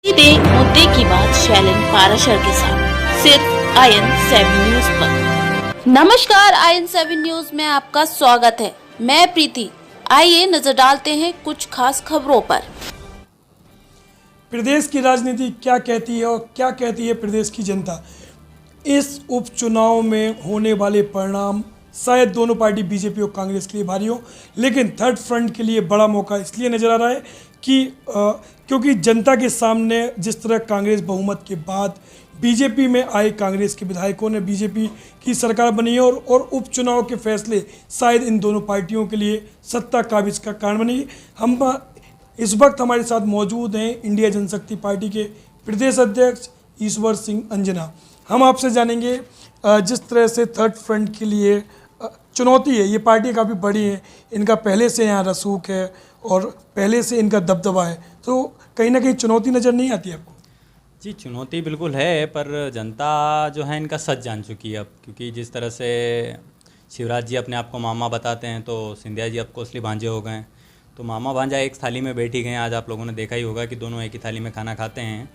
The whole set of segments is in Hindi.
सीधे मुद्दे की बात शैलन पाराशर के साथ सिर्फ IN7 न्यूज पर। नमस्कार, IN7 न्यूज में आपका स्वागत है। मैं प्रीति। आइए नजर डालते हैं कुछ खास खबरों पर। प्रदेश की राजनीति क्या कहती है और क्या कहती है प्रदेश की जनता। इस उपचुनाव में होने वाले परिणाम शायद दोनों पार्टी बीजेपी और कांग्रेस के लिए भारी हो, लेकिन थर्ड फ्रंट के लिए बड़ा मौका इसलिए नजर आ रहा है कि क्योंकि जनता के सामने जिस तरह कांग्रेस बहुमत के बाद बीजेपी में आए कांग्रेस के विधायकों ने बीजेपी की सरकार बनी है और उपचुनाव के फैसले शायद इन दोनों पार्टियों के लिए सत्ता काबिज का कारण बनी। हम इस वक्त हमारे साथ मौजूद हैं इंडिया जनशक्ति पार्टी के प्रदेश अध्यक्ष ईश्वर सिंह अंजना। हम आपसे जानेंगे जिस तरह से थर्ड फ्रंट के लिए चुनौती है, ये पार्टी काफ़ी बड़ी है, इनका पहले से यहाँ रसूख है और पहले से इनका दबदबा है, तो कहीं ना कहीं चुनौती नज़र नहीं आती आपको? जी, चुनौती बिल्कुल है, पर जनता जो है इनका सच जान चुकी है अब। क्योंकि जिस तरह से शिवराज जी अपने आप को मामा बताते हैं, तो सिंधिया जी अब असली भांजे हो गए हैं। तो मामा भांजा एक थाली में बैठ ही गए। आज आप लोगों ने देखा ही होगा कि दोनों एक ही थाली में खाना खाते हैं।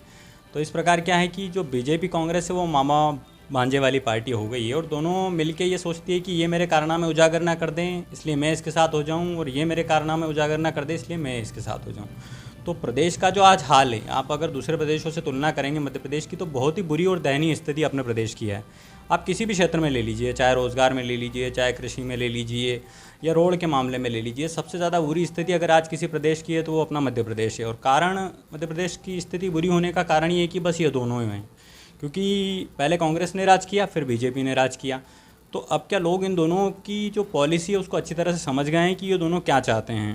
तो इस प्रकार क्या है कि जो बीजेपी कांग्रेस है वो मामा भांजे वाली पार्टी हो गई है, और दोनों मिलके ये सोचती है कि ये मेरे कारनामे उजागर ना कर दें इसलिए मैं इसके साथ हो जाऊं, और ये मेरे कारनामे उजागर ना कर दें इसलिए मैं इसके साथ हो जाऊं। तो प्रदेश का जो आज हाल है, आप अगर दूसरे प्रदेशों से तुलना करेंगे मध्य प्रदेश की, तो बहुत ही बुरी और दयनीय स्थिति अपने प्रदेश की है। आप किसी भी क्षेत्र में ले लीजिए, चाहे रोज़गार में ले लीजिए, चाहे कृषि में ले लीजिए, या रोड के मामले में ले लीजिए, सबसे ज़्यादा बुरी स्थिति अगर आज किसी प्रदेश की है तो वो अपना मध्य प्रदेश है। और कारण मध्य प्रदेश की स्थिति बुरी होने का कारण ये है कि बस ये दोनों ही हैं। क्योंकि पहले कांग्रेस ने राज किया, फिर बीजेपी ने राज किया। तो अब क्या लोग इन दोनों की जो पॉलिसी है उसको अच्छी तरह से समझ गए हैं कि ये दोनों क्या चाहते हैं।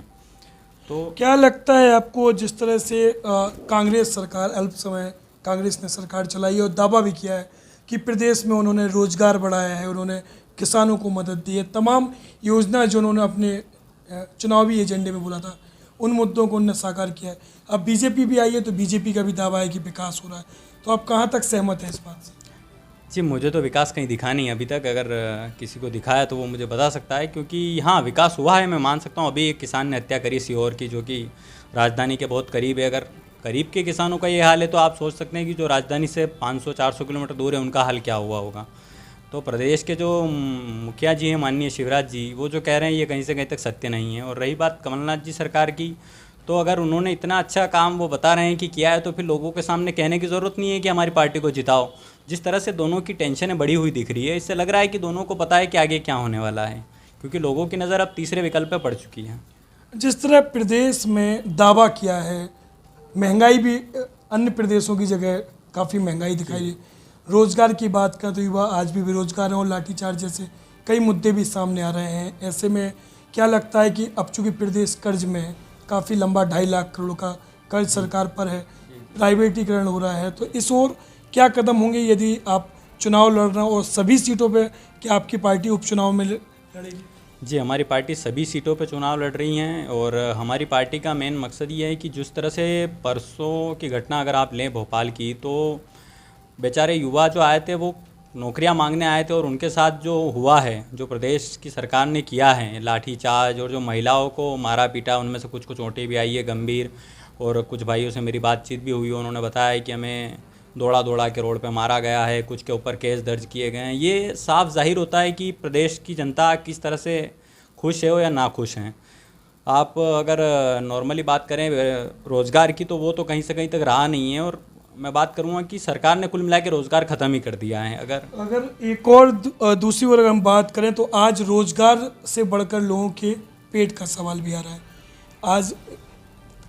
तो क्या लगता है आपको, जिस तरह से कांग्रेस सरकार अल्प समय कांग्रेस ने सरकार चलाई और दावा भी किया है कि प्रदेश में उन्होंने रोजगार बढ़ाया है, उन्होंने किसानों को मदद दी है, तमाम योजना जो उन्होंने अपने चुनावी एजेंडे में बोला था उन मुद्दों को उन्होंने साकार किया है। अब बीजेपी भी आई है तो बीजेपी का भी दावा है कि विकास हो रहा है, तो आप कहाँ तक सहमत हैं इस बात से? जी, मुझे तो विकास कहीं दिखा नहीं अभी तक। अगर किसी को दिखा है तो वो मुझे बता सकता है, क्योंकि हाँ विकास हुआ है, मैं मान सकता हूँ। अभी एक किसान ने हत्या करी सीहोर की, जो कि राजधानी के बहुत करीब है। अगर करीब के किसानों का ये हाल है तो आप सोच सकते हैं कि जो राजधानी से 500-400 किलोमीटर दूर है उनका हाल क्या हुआ होगा। तो प्रदेश के जो मुखिया जी हैं माननीय शिवराज जी, वो जो कह रहे हैं ये कहीं से कहीं तक सत्य नहीं है। और रही बात कमलनाथ जी सरकार की, तो अगर उन्होंने इतना अच्छा काम वो बता रहे हैं कि किया है, तो फिर लोगों के सामने कहने की ज़रूरत नहीं है कि हमारी पार्टी को जिताओ। जिस तरह से दोनों की टेंशनें बढ़ी हुई दिख रही है, इससे लग रहा है कि दोनों को पता है कि आगे क्या होने वाला है, क्योंकि लोगों की नज़र अब तीसरे विकल्प पर पड़ चुकी है। जिस तरह प्रदेश में दावा किया है, महंगाई भी अन्य प्रदेशों की जगह काफ़ी महंगाई दिखाई है। रोजगार की बात करें तो युवा आज भी बेरोजगार हैं और लाठीचार्ज जैसे कई मुद्दे भी सामने आ रहे हैं। ऐसे में क्या लगता है कि अब चूँकि प्रदेश कर्ज में है, काफ़ी लंबा 2.5 लाख करोड़ का कर्ज सरकार पर है, प्राइवेटीकरण हो रहा है, तो इस ओर क्या कदम होंगे यदि आप चुनाव लड़ रहे हो और सभी सीटों पे क्या आपकी पार्टी उपचुनाव में लड़ेगी? जी, हमारी पार्टी सभी सीटों पे चुनाव लड़ रही हैं, और हमारी पार्टी का मेन मकसद ये है कि जिस तरह से परसों की घटना अगर आप लें भोपाल की, तो बेचारे युवा जो आए थे वो नौकरियां मांगने आए थे, और उनके साथ जो हुआ है, जो प्रदेश की सरकार ने किया है लाठीचार्ज, और जो महिलाओं को मारा पीटा, उनमें से कुछ चोटें भी आई है गंभीर। और कुछ भाइयों से मेरी बातचीत भी हुई, उन्होंने बताया कि हमें दौड़ा दौड़ा के रोड पे मारा गया है, कुछ के ऊपर केस दर्ज किए गए हैं। ये साफ जाहिर होता है कि प्रदेश की जनता किस तरह से खुश है या ना खुश हैं। आप अगर नॉर्मली बात करें रोज़गार की, तो वो तो कहीं से कहीं तक रहा नहीं है। और मैं बात करूँगा कि सरकार ने कुल मिला के रोज़गार ख़त्म ही कर दिया है। अगर एक और दूसरी ओर अगर हम बात करें तो आज रोज़गार से बढ़कर लोगों के पेट का सवाल भी आ रहा है। आज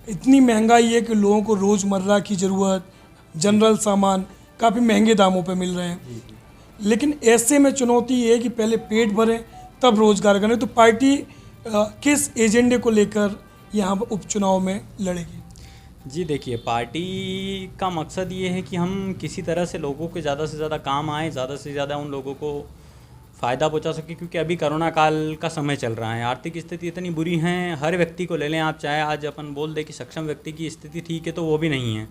इतनी महंगाई है कि लोगों को रोज़मर्रा की ज़रूरत, जनरल सामान काफ़ी महंगे दामों पे मिल रहे हैं। लेकिन ऐसे में चुनौती ये है कि पहले पेट भरें तब रोज़गार करें। तो पार्टी किस एजेंडे को लेकर यहाँ उपचुनाव में लड़ेगी? जी देखिए, पार्टी का मकसद ये है कि हम किसी तरह से लोगों के ज़्यादा से ज़्यादा काम आए, ज़्यादा से ज़्यादा उन लोगों को फ़ायदा पहुंचा सके। क्योंकि अभी कोरोना काल का समय चल रहा है, आर्थिक स्थिति इतनी बुरी है, हर व्यक्ति को ले लें आप, चाहे आज अपन बोल दें कि सक्षम व्यक्ति की स्थिति ठीक है तो वो भी नहीं है,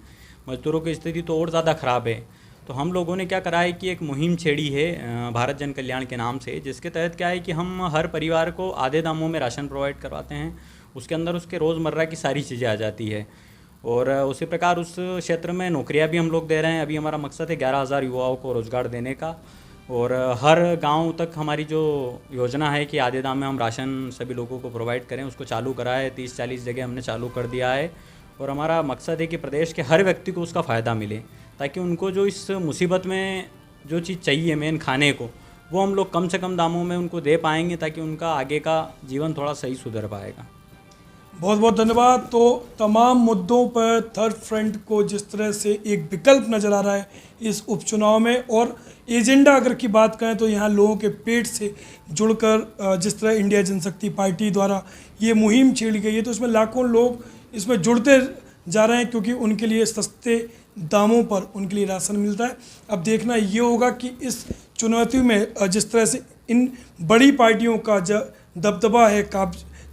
मजदूरों की स्थिति तो और ज़्यादा ख़राब है। तो हम लोगों ने क्या करा है कि एक मुहिम छेड़ी है भारत जन कल्याण के नाम से, जिसके तहत क्या है कि हम हर परिवार को आधे दामों में राशन प्रोवाइड करवाते हैं। उसके अंदर उसके रोज़मर्रा की सारी चीज़ें आ जाती है। और उसी प्रकार उस क्षेत्र में नौकरियां भी हम लोग दे रहे हैं। अभी हमारा मकसद है 11,000 युवाओं को रोज़गार देने का, और हर गांव तक हमारी जो योजना है कि आधे दाम में हम राशन सभी लोगों को प्रोवाइड करें, उसको चालू करा है। 30-40 जगह हमने चालू कर दिया है, और हमारा मकसद है कि प्रदेश के हर व्यक्ति को उसका फ़ायदा मिले, ताकि उनको जो इस मुसीबत में जो चीज़ चाहिए मेन खाने को, वो हम लोग कम से कम दामों में उनको दे पाएंगे, ताकि उनका आगे का जीवन थोड़ा सही सुधर पाएगा। बहुत बहुत धन्यवाद। तो तमाम मुद्दों पर थर्ड फ्रंट को जिस तरह से एक विकल्प नज़र आ रहा है इस उपचुनाव में, और एजेंडा अगर की बात करें तो यहाँ लोगों के पेट से जुड़कर जिस तरह इंडिया जनशक्ति पार्टी द्वारा ये मुहिम छेड़ी गई है, तो इसमें लाखों लोग इसमें जुड़ते जा रहे हैं, क्योंकि उनके लिए सस्ते दामों पर उनके लिए राशन मिलता है। अब देखना ये होगा कि इस चुनौती में जिस तरह से इन बड़ी पार्टियों का दबदबा है,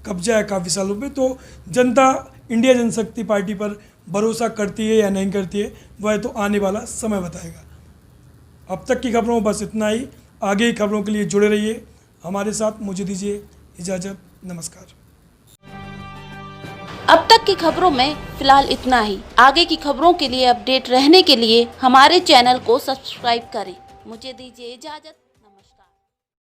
कब्जा है काफ़ी सालों पे, तो जनता इंडिया जनशक्ति पार्टी पर भरोसा करती है या नहीं करती है, वह तो आने वाला समय बताएगा। अब तक की खबरों में बस इतना ही। आगे की खबरों के लिए जुड़े रहिए हमारे साथ। मुझे दीजिए इजाज़त। नमस्कार। अब तक की खबरों में फिलहाल इतना ही। आगे की खबरों के लिए अपडेट रहने के लिए हमारे चैनल को सब्सक्राइब करें। मुझे दीजिए इजाज़त।